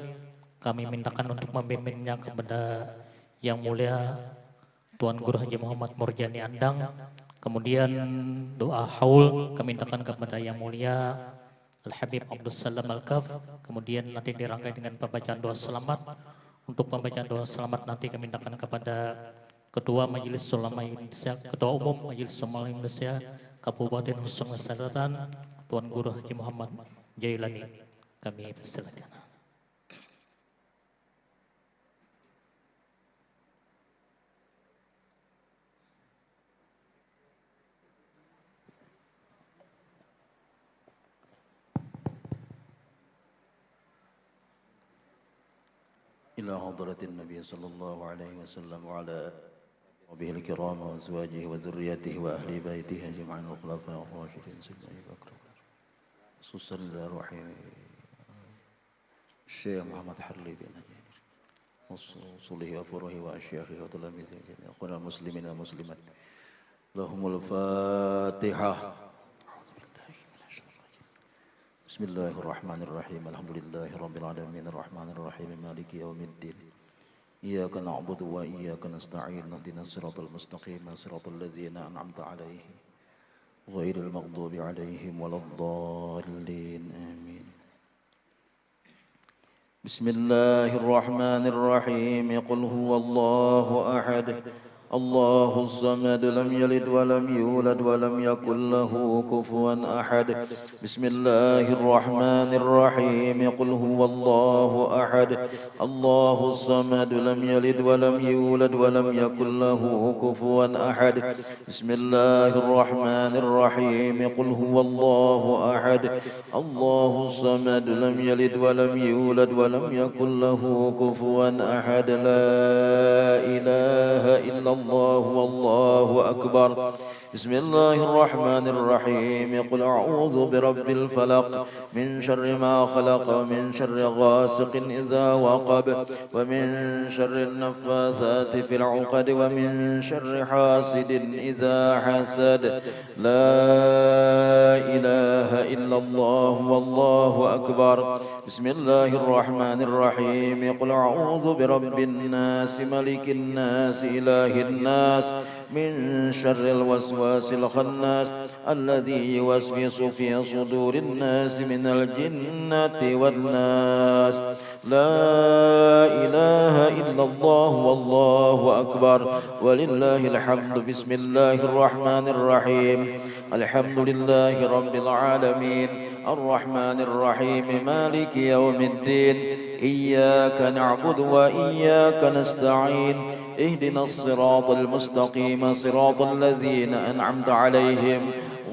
kami mintakan untuk membimbingnya kepada Yang Mulia Tuan Guru Haji Muhammad Murjani Andang. Kemudian doa haul kami mintakan kepada Yang Mulia Al-Habib Abdul Salam Al-Kaf. Kemudian nanti dirangkai dengan pembacaan doa selamat. Untuk pembacaan doa selamat nanti kami mintakan kepada Ketua Majelis Ulama Indonesia, Ketua Umum Majelis Ulama Indonesia Kabupaten Husung Selatan, Tuan Guru Haji Muhammad Jailani. Kami persilakan. إلى حضرة النبي صلى الله عليه وسلم وعلى وبه الكرام وأزواجه وذريته وأهل بيته أجمعين الخلفاء الراشدين سيدنا أبي بكر خصوصا الرحيم الشيخ محمد حرلي بن وصوله وفروه وأشياخه وتلاميذه جميع أخونا المسلمين والمسلمات لهم الفاتحة. بسم الله الرحمن الرحيم الحمد لله رب العالمين الرحمن الرحيم مالك يوم الدين إياك نعبد وإياك نستعين اهدنا الصراط المستقيم صراط الذين أنعمت عليهم غير المغضوب عليهم ولا الضالين آمين. بسم الله الرحمن الرحيم قل هو الله أحد الله الصمد لم يلد ولم يولد ولم يكن له كفوا أحد. بسم الله الرحمن الرحيم قل هو الله أحد الله الصمد لم يلد ولم يولد ولم يكن له كفوا أحد. بسم الله الرحمن الرحيم قل هو الله أحد الله الصمد لم يلد ولم يولد ولم يكن له كفوا أحد. لا إله إلا الله والله أكبر. بسم الله الرحمن الرحيم قل أعوذ برب الفلق من شر ما خلق ومن شر غاسق إذا وقب ومن شر النفاثات في العقد ومن شر حاسد إذا حسد. لا إله إلا الله والله أكبر. بسم الله الرحمن الرحيم قل أعوذ برب الناس ملك الناس إله الناس من شر الوسواس الخناس الذي يوسوس في صدور الناس من الجنة والناس. لا إله إلا الله والله أكبر ولله الحمد. بسم الله الرحمن الرحيم الحمد لله رب العالمين الرحمن الرحيم مالك يوم الدين إياك نعبد وإياك نستعين اهدنا الصراط المستقيم صراط الذين أنعمت عليهم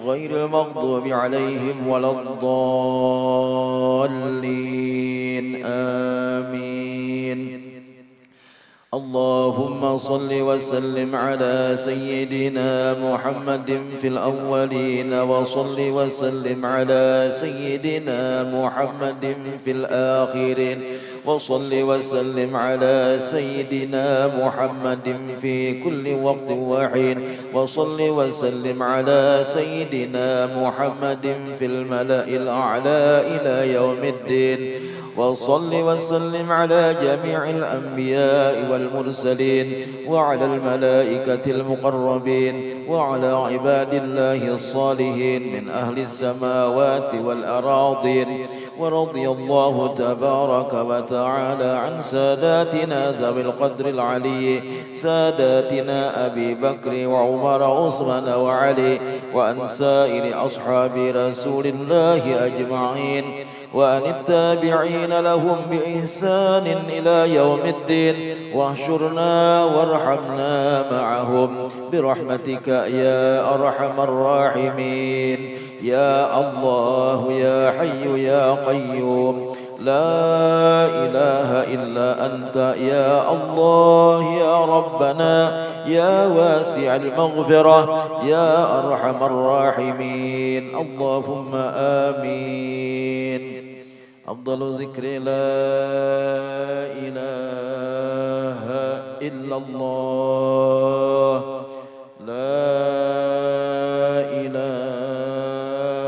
غير المغضوب عليهم ولا الضالين آمين. اللهم صل وسلم على سيدنا محمد في الأولين وصل وسلم على سيدنا محمد في الآخرين وصل وسلم على سيدنا محمد في كل وقت وحين وصل وسلم على سيدنا محمد في الملأ الأعلى إلى يوم الدين وصل وسلم على جميع الأنبياء والمرسلين وعلى الملائكة المقربين وعلى عباد الله الصالحين من أهل السماوات والأراضين. ورضي الله تبارك وتعالى عن ساداتنا ذوي القدر العلي ساداتنا أبي بكر وعمر وعثمان وعلي وعن سائر أصحاب رسول الله أجمعين وأن التابعين لهم بإحسان إلى يوم الدين واحشرنا وارحمنا معهم برحمتك يا أرحم الراحمين. يا الله يا حي يا قيوم لا إله إلا أنت يا الله يا ربنا يا واسع المغفرة يا أرحم الراحمين. اللهم آمين. أفضل ذكر لا إله إلا الله لا إله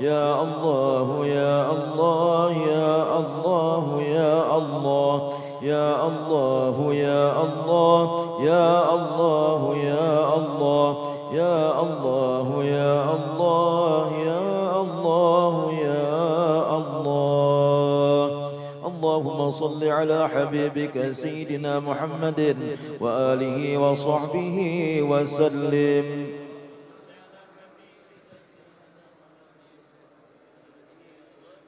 يا الله يا الله يا الله يا الله يا الله يا الله يا الله يا الله يا الله يا الله يا الله يا الله. اللهم صل على حبيبك سيدنا محمد وآله وصحبه وسلم.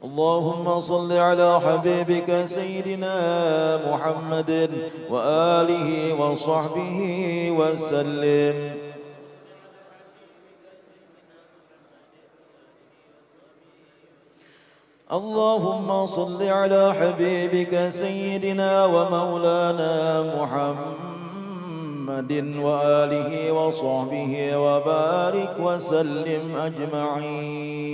اللهم صل على حبيبك سيدنا محمد وآله وصحبه وسلم. اللهم صل على حبيبك سيدنا ومولانا محمد وآله وصحبه وبارك وسلم أجمعين.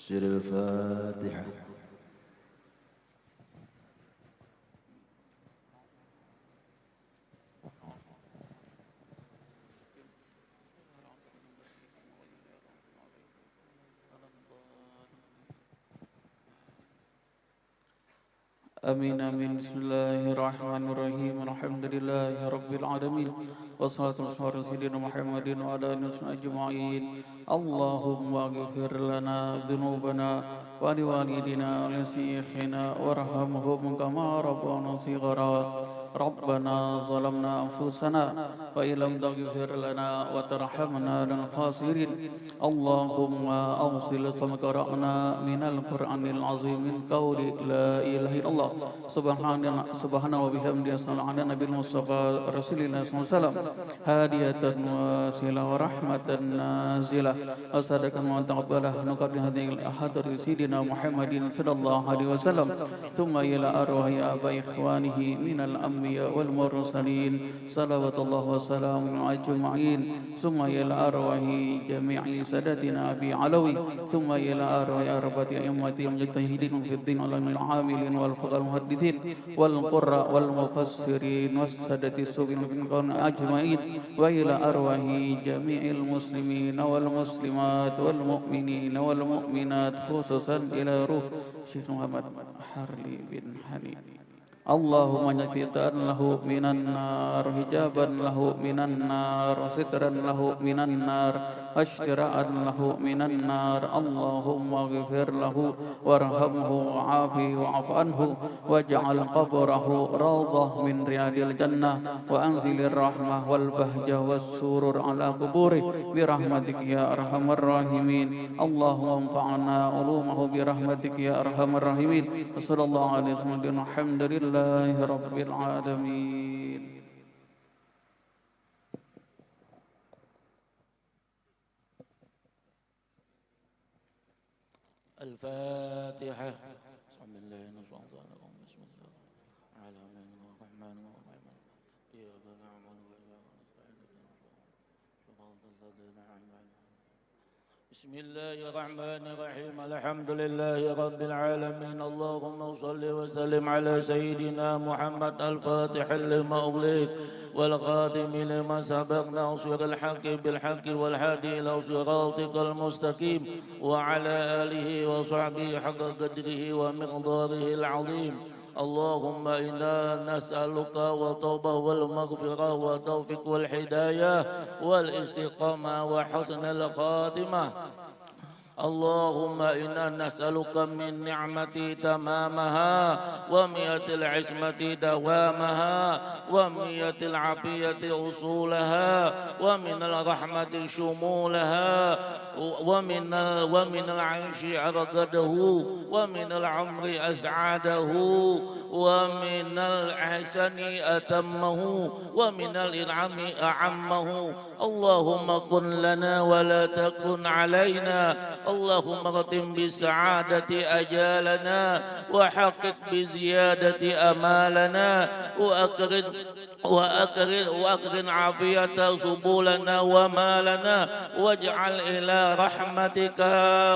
سر الفاتحة. Amin amin. Bismillahirrahmanirrahim. Alhamdulillahi rabbil alamin. Wassalatu wassalamu ala sayyidina Muhammadin wa ala alihi ajma'in. Allahumma ighfir lana dhunubana wa liwalidina wa li syekhina warhamhum kama rabbana shighara. Rabbana zalamna anfusana wa illam taghfir lana wa tarhamna lanakunanna khasirin. Allahumma awsil sama qara'na minal Qur'anil azim min qawli la ilaha illallah. Subhana wa bihamdihi sallallahu ala nabiyil mustafa rasulillah sallallahu hadiyatan wa sila wa rahmatan nazilah asadakan wa taqabbalah nuqaddi hadhil ahadar sidina Muhammadin sallallahu alaihi wasallam thumma ila arwahi abai ikhwanihi minal anbiya wal mursalin salawatullah wa salamun ajma'in thumma ila arwahi jami'i sadatina abi alawi thumma ila arwahi arba'ati a'immati mujtahidin fid din alamil amilin wal fuqal muhaddithin wal qurra wal mufassirin wassadati subin bin qaun ajma'in wa ila arwahi jami'il muslimin wal muslimat wal mu'minin wal mu'minat khususan ila ruh Syekh Muhammad Harli bin Hani. Allahumma nyafitan lahu minan nar hijaban lahu minan nar sitran lahu minan nar ashtiraan lahu minan nar. Allahumma ghfir lahu warhamhu wa'afi wa'afu anhu waj'al qabrahu rawdah min riyadil jannah wa anzilir rahmah wal bahjah was surur ala kuburi bi rahmatik ya arhamar rahimin. Allahumma anfa'na ulumahu bi rahmatik ya arhamar rahimin. Sallallahu alaihi wasallam. Alhamdulillah Rabbil alamin. الفاتحة. بسم الله الرحمن الرحيم. بسم الله الرحمن الرحيم. إياك نعبد وإياك نستعين. صراط الذين أنعمت عليهم. بسم الله الرحمن الرحيم. الحمد لله رب العالمين. اللهم صل وسلم على سيدنا محمد الفاتح لما أغلق والخاتم لما سبق ناصر الحق بالحق والهادي إلى صراطك المستقيم وعلى آله وصحبه حق قدره ومقداره العظيم. اللهم إنا نسألك والتوبة والمغفرة والتوفيق والهداية والاستقامة وحسن الخاتمة. اللهم إنا نسألك من نعمتي تمامها ومئة العصمة دوامها ومئة العافية أصولها ومن الرحمة شمولها ومن العيش أرقده ومن العمر أسعده ومن الإحسان أتمه ومن الإنعام أعمه. اللهم كن لنا ولا تكن علينا. اللهم اختم بالسعادة أجالنا وحقق بزيادة أمالنا وأكرن عافية سبلنا ومالنا واجعل إلى رحمتك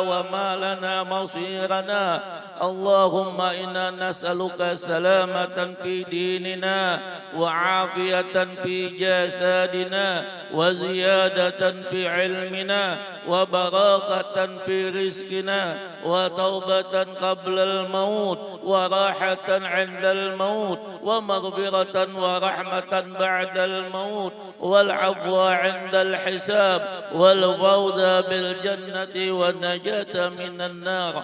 ومالنا مصيرنا. اللهم إنا نسألك سلامة في ديننا وعافية في جسدنا وزيادة في علمنا وبراكة في رزقنا وتوبة قبل الموت وراحة عند الموت ومغفرة ورحمة بعد الموت والعفو عند الحساب والفوز بالجنة والنجاة من النار.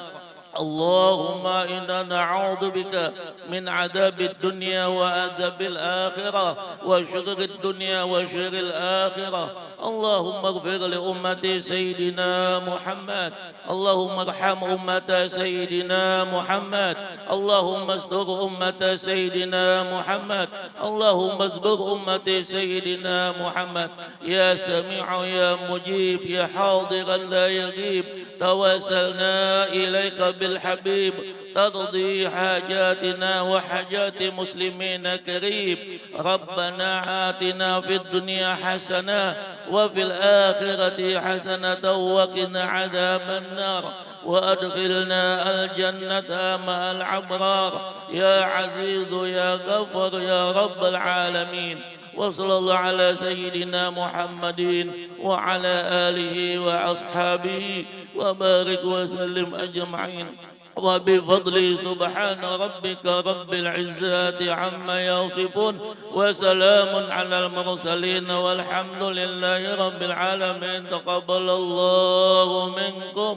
اللهم إنا نعوذ بك من عذاب الدنيا وعذاب الآخرة وشر الدنيا وشر الآخرة. اللهم اغفر لأمة سيدنا محمد. اللهم ارحم أمة سيدنا محمد. اللهم استر أمة سيدنا محمد. اللهم اصبر أمة سيدنا محمد. يا سميع يا مجيب يا حاضرا لا يغيب توسلنا إليك بالحبيب تقضي حاجاتنا وحاجات مسلمين كريم. ربنا آتنا في الدنيا حسنة وفي الآخرة حسنة وقنا عذاب النار وأدخلنا الجنة مع الأبرار يا عزيز يا غفر يا رب العالمين. وصلى الله على سيدنا محمد وعلى آله وأصحابه وبارك وسلم أجمعين. وبفضل سبحان ربك رب العزة عما يصفون وسلام على المرسلين والحمد لله رب العالمين. تقبل الله منكم.